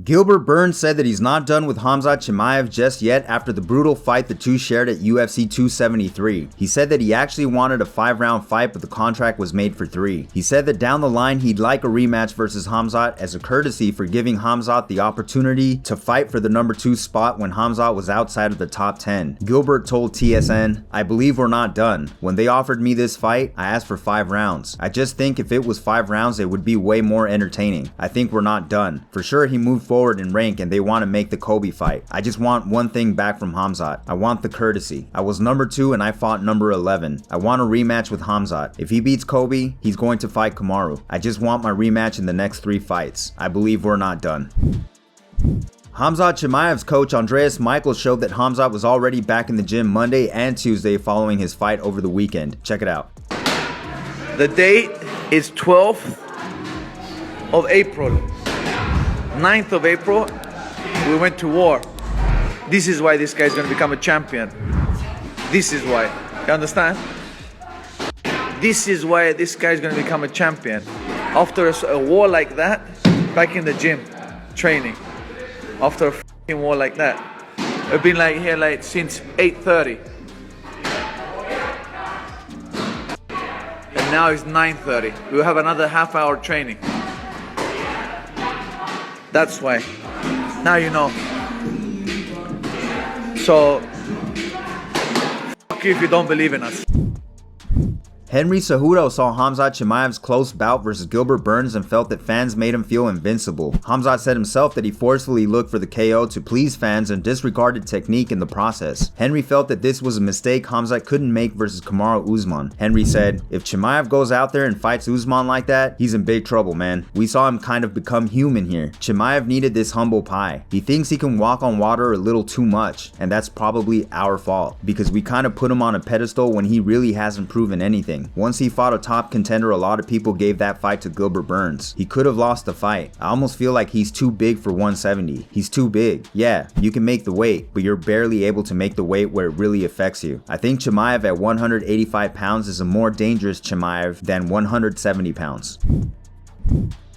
Gilbert Burns said that he's not done with Khamzat Chimaev just yet after the brutal fight the two shared at UFC 273. He said that he actually wanted a 5-round fight, but the contract was made for 3. He said that down the line he'd like a rematch versus Khamzat as a courtesy for giving Khamzat the opportunity to fight for the number 2 spot when Khamzat was outside of the top 10. Gilbert told TSN, "I believe we're not done. When they offered me this fight, I asked for 5 rounds. I just think if it was 5 rounds it would be way more entertaining. I think we're not done. For sure he moved forward in rank and they want to make the Kobe fight. I just want one thing back from Khamzat. I want the courtesy. I was number 2 and I fought number 11. I want a rematch with Khamzat. If he beats Kobe, he's going to fight Kamaru. I just want my rematch in the next 3 fights. I believe we're not done." Khamzat Chimaev's coach Andreas Michael showed that Khamzat was already back in the gym Monday and Tuesday following his fight over the weekend. Check it out. The date is 12th of April. 9th of April, we went to war. This is why this guy is going to become a champion. This is why. You understand? This is why this guy is going to become a champion. After a war like that, back in the gym, training. After a f***ing war like that. I've been like here like since 8:30. And now it's 9:30. We'll have another half-hour training. That's why. Now you know. So, f*** you if you don't believe in us. Henry Cejudo saw Khamzat Chimaev's close bout versus Gilbert Burns and felt that fans made him feel invincible. Khamzat said himself that he forcefully looked for the KO to please fans and disregarded technique in the process. Henry felt that this was a mistake Khamzat couldn't make versus Kamaru Usman. Henry said, "If Chimaev goes out there and fights Usman like that, he's in big trouble, man. We saw him kind of become human here. Chimaev needed this humble pie. He thinks he can walk on water a little too much, and that's probably our fault, because we kind of put him on a pedestal when he really hasn't proven anything. Once he fought a top contender, a lot of people gave that fight to Gilbert Burns. He could have lost the fight. I almost feel like he's too big for 170. He's too big. Yeah, you can make the weight, but you're barely able to make the weight where it really affects you. I think Chimaev at 185 pounds is a more dangerous Chimaev than 170 pounds.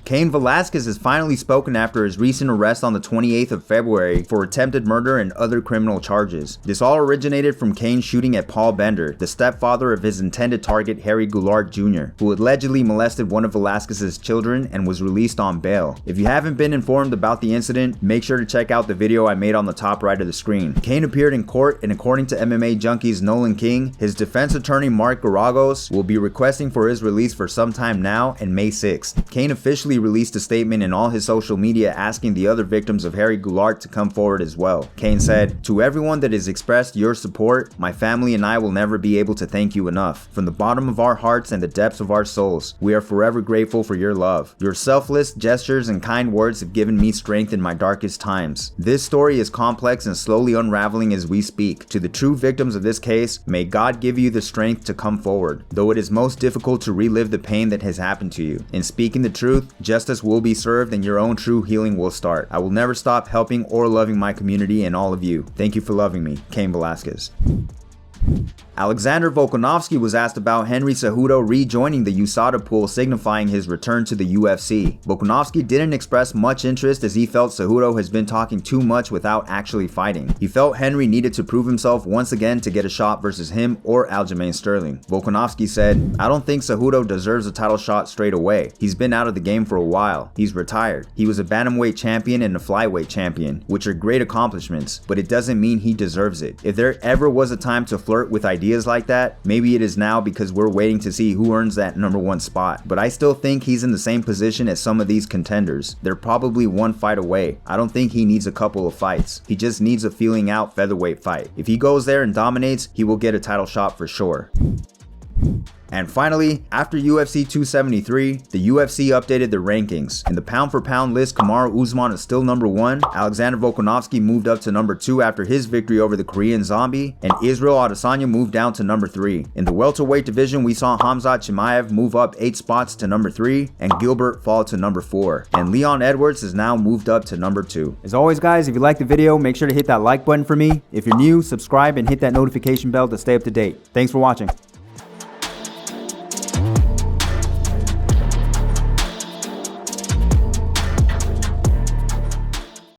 Cain Velasquez has finally spoken after his recent arrest on the 28th of February for attempted murder and other criminal charges. This all originated from Cain shooting at Paul Bender, the stepfather of his intended target Henry Gilbert Jr., who allegedly molested one of Velasquez's children and was released on bail. If you haven't been informed about the incident, make sure to check out the video I made on the top right of the screen. Cain appeared in court, and according to MMA Junkie's Nolan King, his defense attorney Mark Garagos will be requesting for his release for some time now and May 6th. Cain officially released a statement in all his social media asking the other victims of Henry Gilbert to come forward as well. Cain said, "To everyone that has expressed your support, my family and I will never be able to thank you enough. From the bottom of our hearts and the depths of our souls, we are forever grateful for your love. Your selfless gestures and kind words have given me strength in my darkest times. This story is complex and slowly unraveling as we speak. To the true victims of this case, may God give you the strength to come forward, though it is most difficult to relive the pain that has happened to you. In speaking the truth, justice will be served and your own true healing will start. I will never stop helping or loving my community and all of you. Thank you for loving me. Cain Velasquez." Alexander Volkanovski was asked about Henry Cejudo rejoining the USADA pool, signifying his return to the UFC. Volkanovski didn't express much interest as he felt Cejudo has been talking too much without actually fighting. He felt Henry needed to prove himself once again to get a shot versus him or Aljamain Sterling. Volkanovski said, "I don't think Cejudo deserves a title shot straight away. He's been out of the game for a while. He's retired. He was a bantamweight champion and a flyweight champion, which are great accomplishments, but it doesn't mean he deserves it. If there ever was a time to flirt with ideas like that, maybe it is now because we're waiting to see who earns that number 1 spot. But I still think he's in the same position as some of these contenders. They're probably 1 fight away. I don't think he needs a couple of fights. He just needs a feeling out featherweight fight. If he goes there and dominates, he will get a title shot for sure." And finally, after UFC 273, the UFC updated the rankings. In the pound-for-pound list, Kamaru Usman is still number 1, Alexander Volkanovski moved up to number 2 after his victory over the Korean Zombie, and Israel Adesanya moved down to number 3. In the welterweight division, we saw Khamzat Chimaev move up 8 spots to number 3, and Gilbert fall to number 4. And Leon Edwards has now moved up to number 2. As always guys, if you liked the video, make sure to hit that like button for me. If you're new, subscribe and hit that notification bell to stay up to date. Thanks for watching.